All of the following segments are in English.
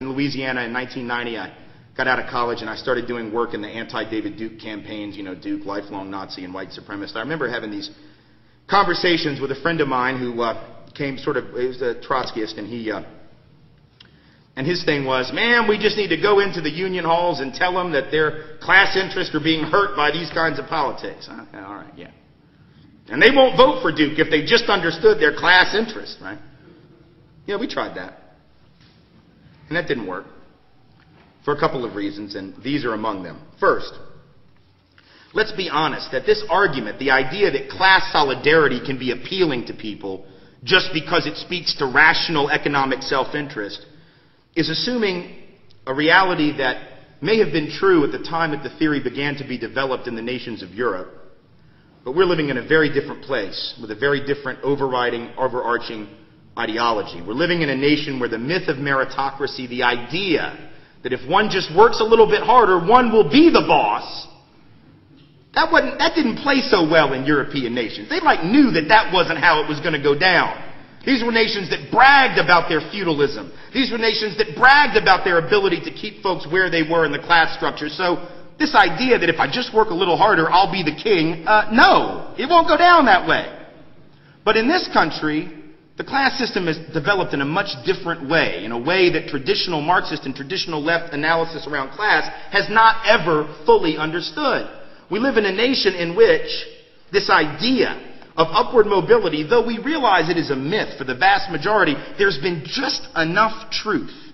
in Louisiana in 1990. I got out of college and I started doing work in the anti-David Duke campaigns, Duke, lifelong Nazi and white supremacist. I remember having these conversations with a friend of mine who he was a Trotskyist, and his thing was, man, we just need to go into the union halls and tell them that their class interests are being hurt by these kinds of politics. Okay, all right, yeah. And they won't vote for Duke if they just understood their class interest, right? Yeah, we tried that. And that didn't work for a couple of reasons, and these are among them. First, let's be honest that this argument, the idea that class solidarity can be appealing to people just because it speaks to rational economic self-interest, is assuming a reality that may have been true at the time that the theory began to be developed in the nations of Europe, but we're living in a very different place with a very different overarching ideology. We're living in a nation where the myth of meritocracy, the idea that if one just works a little bit harder, one will be the boss, that didn't play so well in European nations. They knew that wasn't how it was going to go down. These were nations that bragged about their feudalism. These were nations that bragged about their ability to keep folks where they were in the class structure. So this idea that if I just work a little harder, I'll be the king, no, it won't go down that way. But in this country, the class system is developed in a much different way, in a way that traditional Marxist and traditional left analysis around class has not ever fully understood. We live in a nation in which this idea of upward mobility, though we realize it is a myth for the vast majority, there's been just enough truth,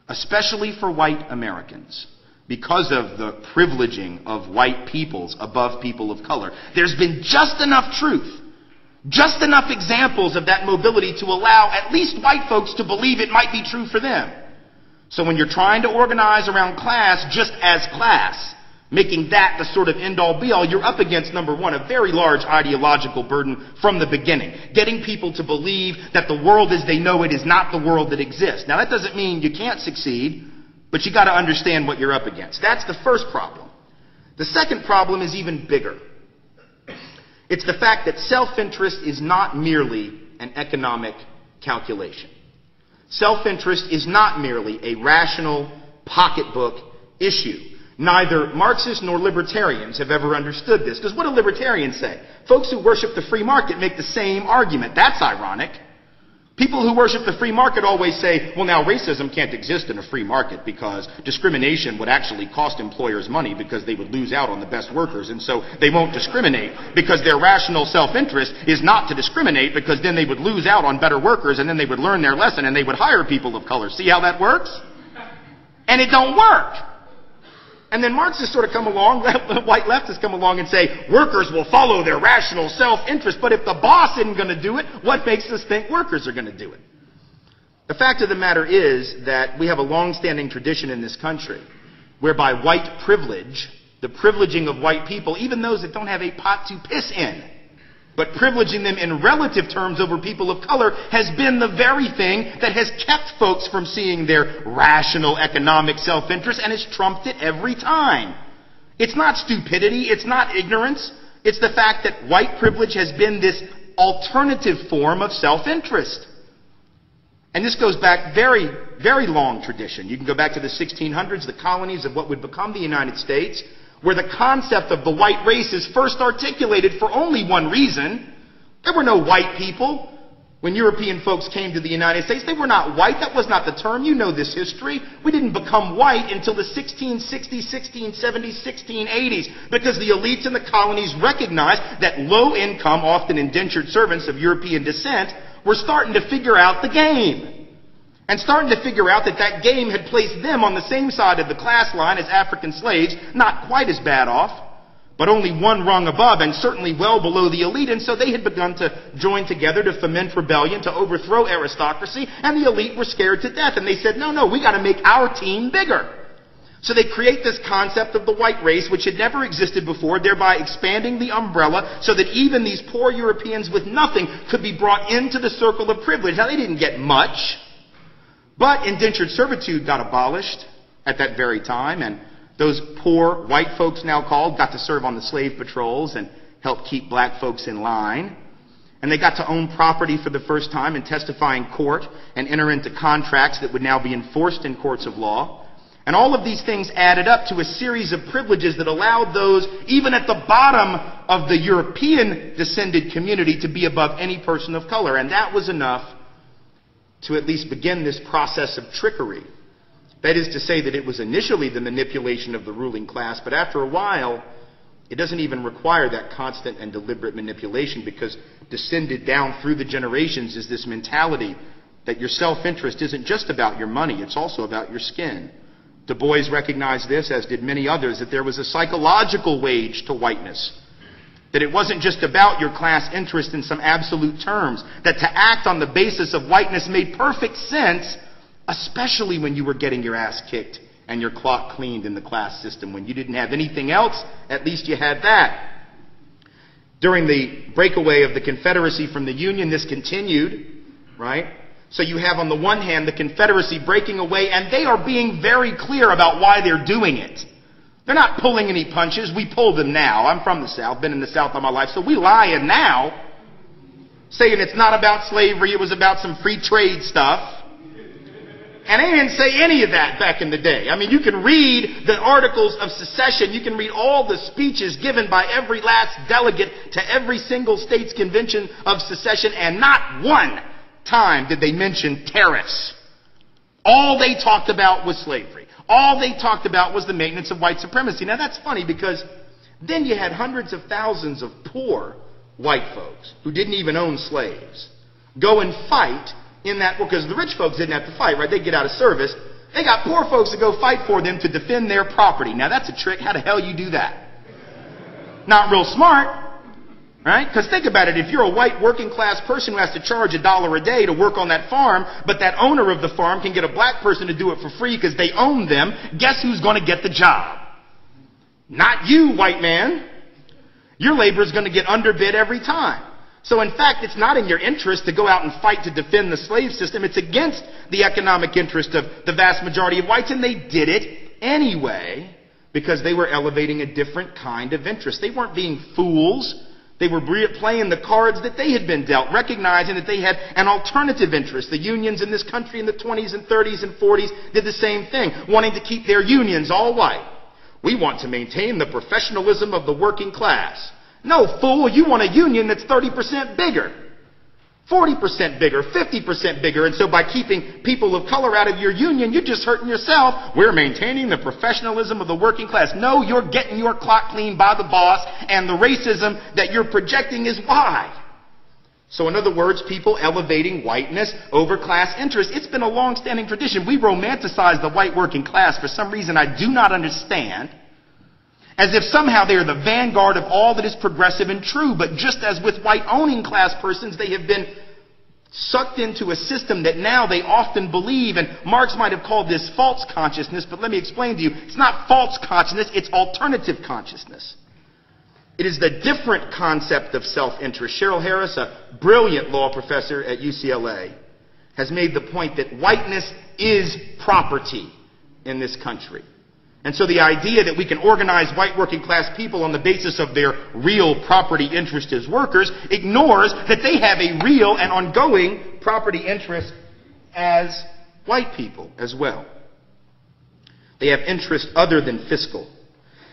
especially for white Americans, because of the privileging of white peoples above people of color. There's been just enough truth, just enough examples of that mobility to allow at least white folks to believe it might be true for them. So when you're trying to organize around class just as class, making that the sort of end-all be-all, you're up against, number one, a very large ideological burden from the beginning. Getting people to believe that the world as they know it is not the world that exists. Now, that doesn't mean you can't succeed, but you got to understand what you're up against. That's the first problem. The second problem is even bigger. It's the fact that self-interest is not merely an economic calculation. Self-interest is not merely a rational pocketbook issue. Neither Marxists nor libertarians have ever understood this. Because what do libertarians say? Folks who worship the free market make the same argument. That's ironic. People who worship the free market always say, well, now racism can't exist in a free market because discrimination would actually cost employers money because they would lose out on the best workers, and so they won't discriminate because their rational self-interest is not to discriminate because then they would lose out on better workers and then they would learn their lesson and they would hire people of color. See how that works? And it don't work. And then Marxists sort of come along, white leftists come along and say, workers will follow their rational self-interest, but if the boss isn't going to do it, what makes us think workers are going to do it? The fact of the matter is that we have a long-standing tradition in this country whereby white privilege, the privileging of white people, even those that don't have a pot to piss in, but privileging them in relative terms over people of color has been the very thing that has kept folks from seeing their rational economic self-interest and has trumped it every time. It's not stupidity, it's not ignorance, it's the fact that white privilege has been this alternative form of self-interest. And this goes back very, very long tradition. You can go back to the 1600s, the colonies of what would become the United States, where the concept of the white race is first articulated for only one reason. There were no white people. When European folks came to the United States, they were not white. That was not the term. You know this history. We didn't become white until the 1660s, 1670s, 1680s, because the elites in the colonies recognized that low-income, often indentured servants of European descent were starting to figure out the game. And starting to figure out that that game had placed them on the same side of the class line as African slaves, not quite as bad off, but only one rung above and certainly well below the elite. And so they had begun to join together to foment rebellion, to overthrow aristocracy, and the elite were scared to death. And they said, no, we got to make our team bigger. So they create this concept of the white race, which had never existed before, thereby expanding the umbrella so that even these poor Europeans with nothing could be brought into the circle of privilege. Now, they didn't get much. But indentured servitude got abolished at that very time, and those poor white folks now called got to serve on the slave patrols and help keep black folks in line. And they got to own property for the first time and testify in court and enter into contracts that would now be enforced in courts of law. And all of these things added up to a series of privileges that allowed those, even at the bottom of the European descended community, to be above any person of color. And that was enough to at least begin this process of trickery. That is to say that it was initially the manipulation of the ruling class, but after a while, it doesn't even require that constant and deliberate manipulation, because descended down through the generations is this mentality that your self-interest isn't just about your money, it's also about your skin. Du Bois recognized this, as did many others, that there was a psychological wage to whiteness. That it wasn't just about your class interest in some absolute terms. That to act on the basis of whiteness made perfect sense, especially when you were getting your ass kicked and your clock cleaned in the class system. When you didn't have anything else, at least you had that. During the breakaway of the Confederacy from the Union, this continued, right? So you have on the one hand the Confederacy breaking away, and they are being very clear about why they're doing it. They're not pulling any punches. We pull them now. I'm from the South, been in the South all my life, so we lying now, saying it's not about slavery, it was about some free trade stuff. And they didn't say any of that back in the day. I mean, you can read the articles of secession. You can read all the speeches given by every last delegate to every single state's convention of secession, and not one time did they mention tariffs. All they talked about was slavery. All they talked about was the maintenance of white supremacy. Now that's funny, because then you had hundreds of thousands of poor white folks who didn't even own slaves go and fight in that, because the rich folks didn't have to fight, right? They'd get out of service. They got poor folks to go fight for them to defend their property. Now that's a trick. How the hell you do that? Not real smart. Right? Because think about it. If you're a white working class person who has to charge $1 a day to work on that farm, but that owner of the farm can get a black person to do it for free because they own them, guess who's going to get the job? Not you, white man. Your labor is going to get underbid every time. So in fact, it's not in your interest to go out and fight to defend the slave system. It's against the economic interest of the vast majority of whites, and they did it anyway because they were elevating a different kind of interest. They weren't being fools. They were playing the cards that they had been dealt, recognizing that they had an alternative interest. The unions in this country in the 20s and 30s and 40s did the same thing, wanting to keep their unions all white. We want to maintain the professionalism of the working class. No, fool, you want a union that's 30% bigger, 40% bigger, 50% bigger. And so by keeping people of color out of your union, you're just hurting yourself. We're maintaining the professionalism of the working class. No, you're getting your clock cleaned by the boss, and the racism that you're projecting is why. So in other words, people elevating whiteness over class interest. It's been a long-standing tradition. We romanticize the white working class for some reason I do not understand, as if somehow they are the vanguard of all that is progressive and true. But just as with white owning class persons, they have been sucked into a system that now they often believe, and Marx might have called this false consciousness, but let me explain to you, it's not false consciousness, it's alternative consciousness. It is the different concept of self-interest. Cheryl Harris, a brilliant law professor at UCLA, has made the point that whiteness is property in this country. And so the idea that we can organize white working class people on the basis of their real property interest as workers ignores that they have a real and ongoing property interest as white people as well. They have interests other than fiscal.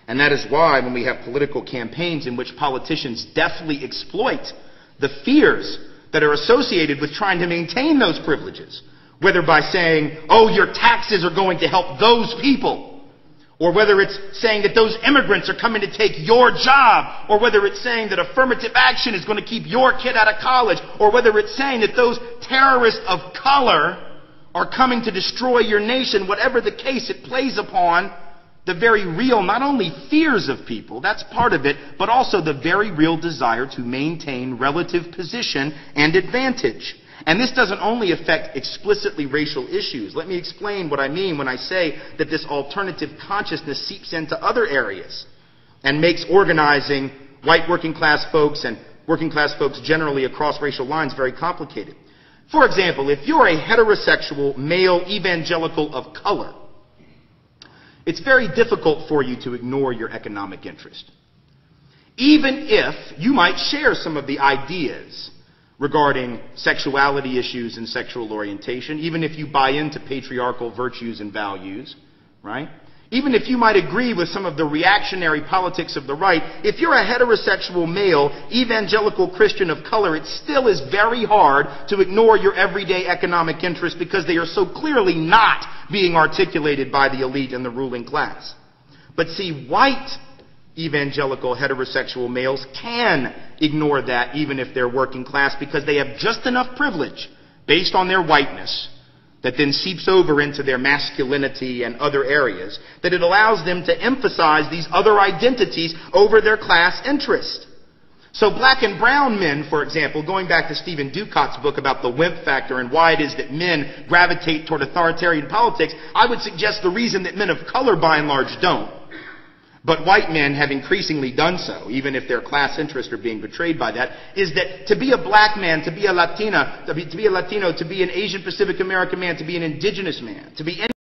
And that is why when we have political campaigns in which politicians deftly exploit the fears that are associated with trying to maintain those privileges, whether by saying, oh, your taxes are going to help those people, or whether it's saying that those immigrants are coming to take your job, or whether it's saying that affirmative action is going to keep your kid out of college, or whether it's saying that those terrorists of color are coming to destroy your nation. Whatever the case, it plays upon the very real, not only fears of people, that's part of it, but also the very real desire to maintain relative position and advantage. And this doesn't only affect explicitly racial issues. Let me explain what I mean when I say that this alternative consciousness seeps into other areas and makes organizing white working class folks and working class folks generally across racial lines very complicated. For example, if you're a heterosexual male evangelical of color, it's very difficult for you to ignore your economic interest. Even if you might share some of the ideas regarding sexuality issues and sexual orientation, even if you buy into patriarchal virtues and values, right? Even if you might agree with some of the reactionary politics of the right, if you're a heterosexual male, evangelical Christian of color, it still is very hard to ignore your everyday economic interests because they are so clearly not being articulated by the elite and the ruling class. But see, white evangelical heterosexual males can ignore that even if they're working class because they have just enough privilege based on their whiteness that then seeps over into their masculinity and other areas, that it allows them to emphasize these other identities over their class interest. So black and brown men, for example, going back to Stephen Ducott's book about the wimp factor and why it is that men gravitate toward authoritarian politics, I would suggest the reason that men of color by and large don't. But white men have increasingly done so, even if their class interests are being betrayed by that, is that to be a black man, to be a Latina, to be a Latino, to be an Asian Pacific American man, to be an indigenous man, to be any